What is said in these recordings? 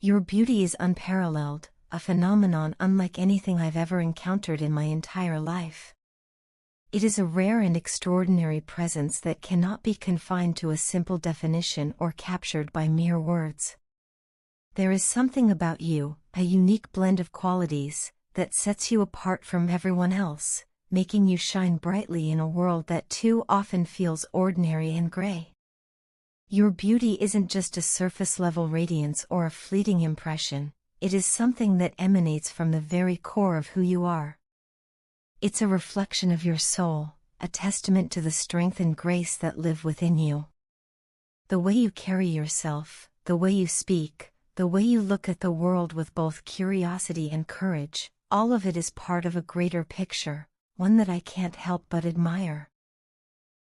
Your beauty is unparalleled, a phenomenon unlike anything I've ever encountered in my entire life. It is a rare and extraordinary presence that cannot be confined to a simple definition or captured by mere words. There is something about you, a unique blend of qualities, that sets you apart from everyone else, making you shine brightly in a world that too often feels ordinary and gray. Your beauty isn't just a surface-level radiance or a fleeting impression, it is something that emanates from the very core of who you are. It's a reflection of your soul, a testament to the strength and grace that live within you. The way you carry yourself, the way you speak, the way you look at the world with both curiosity and courage, all of it is part of a greater picture, one that I can't help but admire.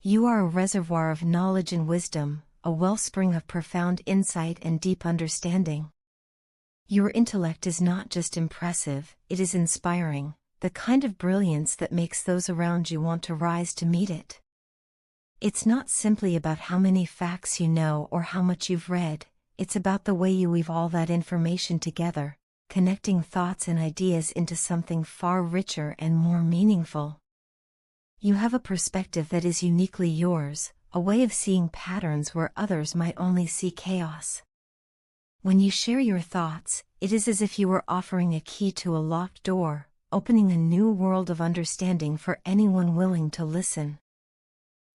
You are a reservoir of knowledge and wisdom, a wellspring of profound insight and deep understanding. Your intellect is not just impressive, it is inspiring, the kind of brilliance that makes those around you want to rise to meet it. It's not simply about how many facts you know or how much you've read, it's about the way you weave all that information together, connecting thoughts and ideas into something far richer and more meaningful. You have a perspective that is uniquely yours, a way of seeing patterns where others might only see chaos. When you share your thoughts, it is as if you were offering a key to a locked door, opening a new world of understanding for anyone willing to listen.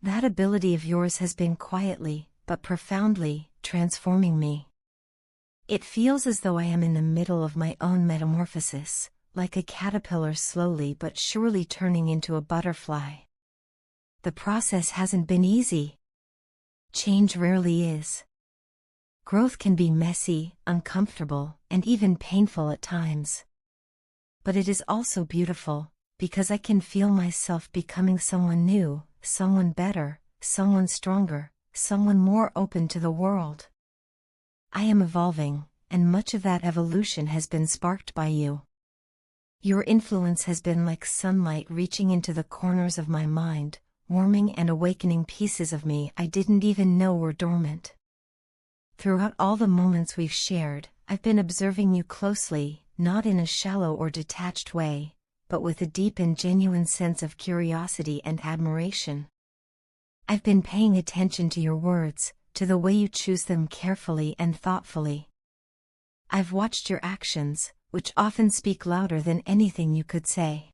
That ability of yours has been quietly, but profoundly, transforming me. It feels as though I am in the middle of my own metamorphosis, like a caterpillar slowly but surely turning into a butterfly. The process hasn't been easy. Change rarely is. Growth can be messy, uncomfortable, and even painful at times. But it is also beautiful, because I can feel myself becoming someone new, someone better, someone stronger, someone more open to the world. I am evolving, and much of that evolution has been sparked by you. Your influence has been like sunlight reaching into the corners of my mind, warming and awakening pieces of me I didn't even know were dormant. Throughout all the moments we've shared, I've been observing you closely, not in a shallow or detached way, but with a deep and genuine sense of curiosity and admiration. I've been paying attention to your words, to the way you choose them carefully and thoughtfully. I've watched your actions, which often speak louder than anything you could say.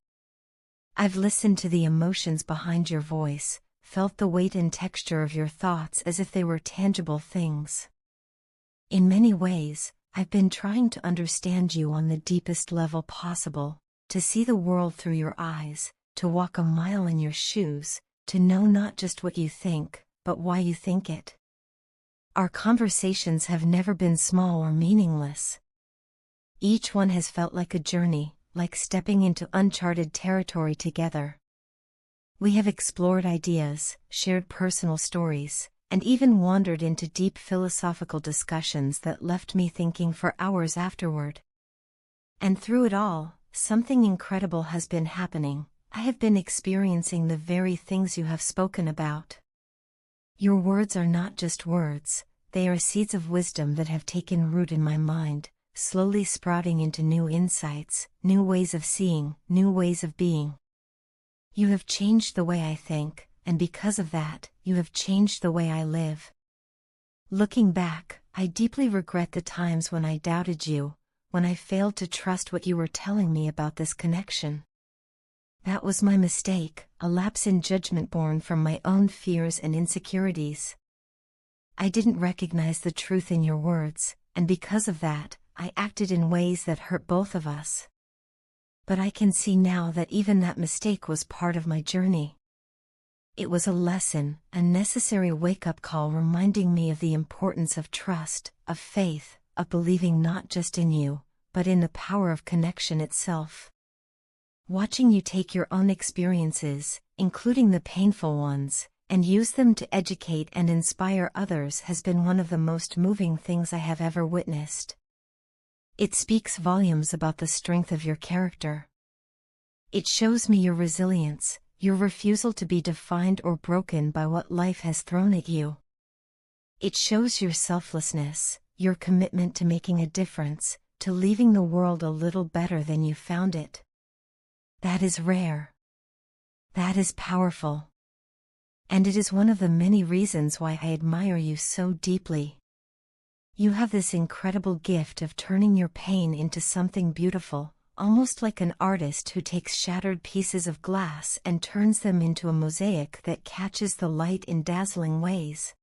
I've listened to the emotions behind your voice, felt the weight and texture of your thoughts as if they were tangible things. In many ways, I've been trying to understand you on the deepest level possible, to see the world through your eyes, to walk a mile in your shoes, to know not just what you think, but why you think it. Our conversations have never been small or meaningless. Each one has felt like a journey, like stepping into uncharted territory together. We have explored ideas, shared personal stories, and even wandered into deep philosophical discussions that left me thinking for hours afterward. And through it all, something incredible has been happening. I have been experiencing the very things you have spoken about. Your words are not just words, they are seeds of wisdom that have taken root in my mind, slowly sprouting into new insights, new ways of seeing, new ways of being. You have changed the way I think, and because of that, you have changed the way I live. Looking back, I deeply regret the times when I doubted you, when I failed to trust what you were telling me about this connection. That was my mistake, a lapse in judgment born from my own fears and insecurities. I didn't recognize the truth in your words, and because of that, I acted in ways that hurt both of us. But I can see now that even that mistake was part of my journey. It was a lesson, a necessary wake-up call reminding me of the importance of trust, of faith, of believing not just in you, but in the power of connection itself. Watching you take your own experiences, including the painful ones, and use them to educate and inspire others has been one of the most moving things I have ever witnessed. It speaks volumes about the strength of your character. It shows me your resilience, your refusal to be defined or broken by what life has thrown at you. It shows your selflessness, your commitment to making a difference, to leaving the world a little better than you found it. That is rare. That is powerful. And it is one of the many reasons why I admire you so deeply. You have this incredible gift of turning your pain into something beautiful, almost like an artist who takes shattered pieces of glass and turns them into a mosaic that catches the light in dazzling ways.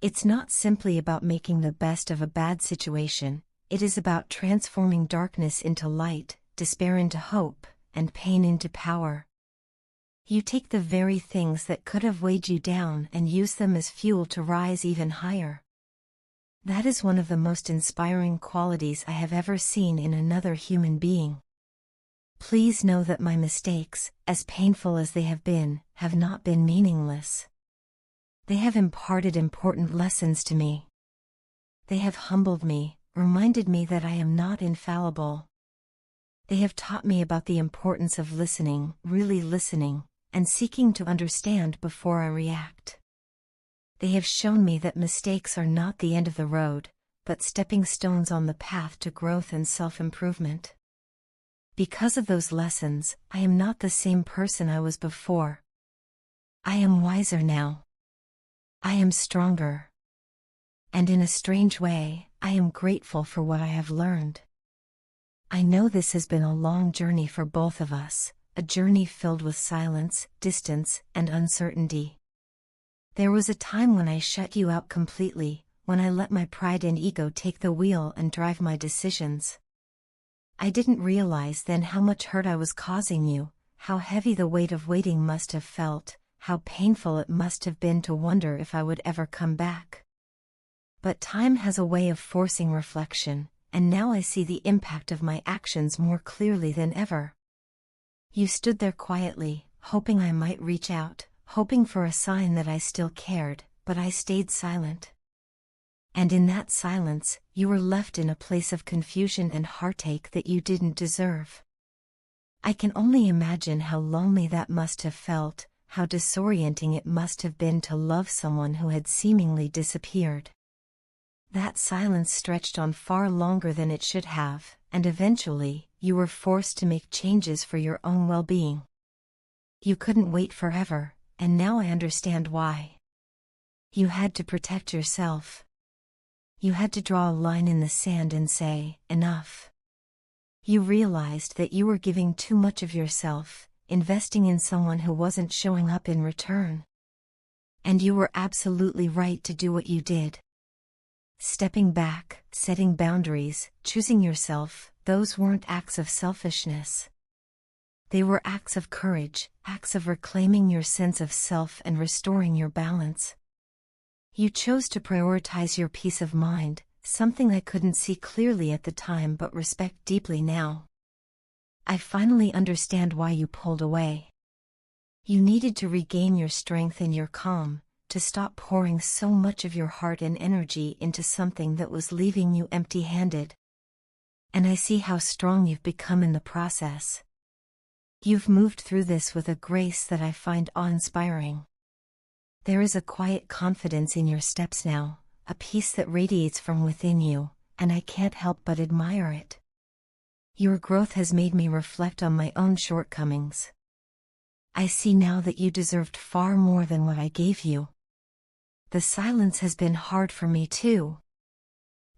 It's not simply about making the best of a bad situation, it is about transforming darkness into light, despair into hope, and pain into power. You take the very things that could have weighed you down and use them as fuel to rise even higher. That is one of the most inspiring qualities I have ever seen in another human being. Please know that my mistakes, as painful as they have not been meaningless. They have imparted important lessons to me. They have humbled me, reminded me that I am not infallible. They have taught me about the importance of listening, really listening, and seeking to understand before I react. They have shown me that mistakes are not the end of the road, but stepping stones on the path to growth and self-improvement. Because of those lessons, I am not the same person I was before. I am wiser now. I am stronger. And in a strange way, I am grateful for what I have learned. I know this has been a long journey for both of us, a journey filled with silence, distance, and uncertainty. There was a time when I shut you out completely, when I let my pride and ego take the wheel and drive my decisions. I didn't realize then how much hurt I was causing you, how heavy the weight of waiting must have felt, how painful it must have been to wonder if I would ever come back. But time has a way of forcing reflection, and now I see the impact of my actions more clearly than ever. You stood there quietly, hoping I might reach out, hoping for a sign that I still cared, but I stayed silent. And in that silence, you were left in a place of confusion and heartache that you didn't deserve. I can only imagine how lonely that must have felt, how disorienting it must have been to love someone who had seemingly disappeared. That silence stretched on far longer than it should have, and eventually, you were forced to make changes for your own well-being. You couldn't wait forever, and now I understand why. You had to protect yourself. You had to draw a line in the sand and say, enough. You realized that you were giving too much of yourself, investing in someone who wasn't showing up in return. And you were absolutely right to do what you did. Stepping back, setting boundaries, choosing yourself, those weren't acts of selfishness. They were acts of courage, acts of reclaiming your sense of self and restoring your balance. You chose to prioritize your peace of mind, something I couldn't see clearly at the time but respect deeply now. I finally understand why you pulled away. You needed to regain your strength and your calm, to stop pouring so much of your heart and energy into something that was leaving you empty-handed. And I see how strong you've become in the process. You've moved through this with a grace that I find awe-inspiring. There is a quiet confidence in your steps now, a peace that radiates from within you, and I can't help but admire it. Your growth has made me reflect on my own shortcomings. I see now that you deserved far more than what I gave you. The silence has been hard for me too.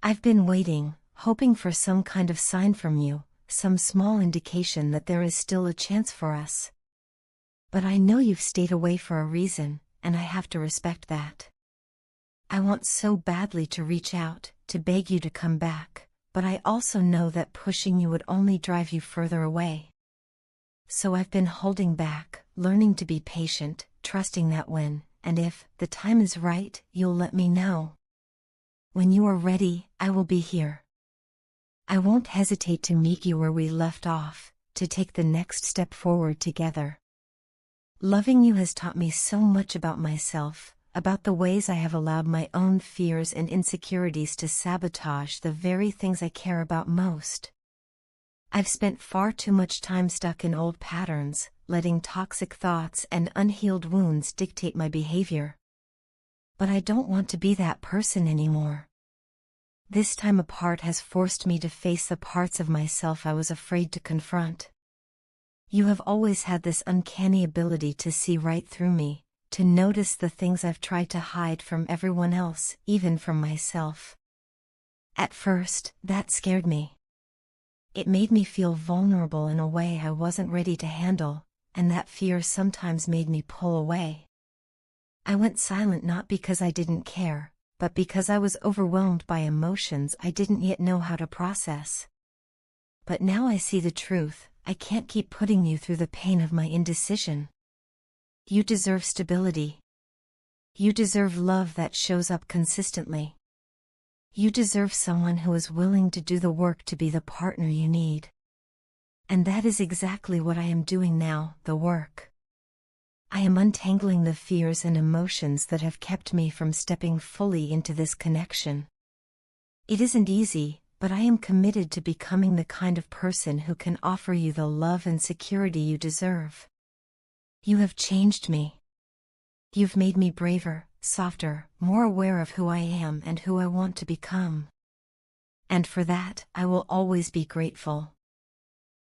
I've been waiting, hoping for some kind of sign from you, some small indication that there is still a chance for us. But I know you've stayed away for a reason, and I have to respect that. I want so badly to reach out, to beg you to come back, but I also know that pushing you would only drive you further away. So I've been holding back, learning to be patient, trusting that when, and if, the time is right, you'll let me know. When you are ready, I will be here. I won't hesitate to meet you where we left off, to take the next step forward together. Loving you has taught me so much about myself, about the ways I have allowed my own fears and insecurities to sabotage the very things I care about most. I've spent far too much time stuck in old patterns, letting toxic thoughts and unhealed wounds dictate my behavior. But I don't want to be that person anymore. This time apart has forced me to face the parts of myself I was afraid to confront. You have always had this uncanny ability to see right through me, to notice the things I've tried to hide from everyone else, even from myself. At first, that scared me. It made me feel vulnerable in a way I wasn't ready to handle, and that fear sometimes made me pull away. I went silent not because I didn't care, but because I was overwhelmed by emotions I didn't yet know how to process. But now I see the truth. I can't keep putting you through the pain of my indecision. You deserve stability. You deserve love that shows up consistently. You deserve someone who is willing to do the work to be the partner you need. And that is exactly what I am doing now, the work. I am untangling the fears and emotions that have kept me from stepping fully into this connection. It isn't easy, but I am committed to becoming the kind of person who can offer you the love and security you deserve. You have changed me. You've made me braver, softer, more aware of who I am and who I want to become. And for that, I will always be grateful.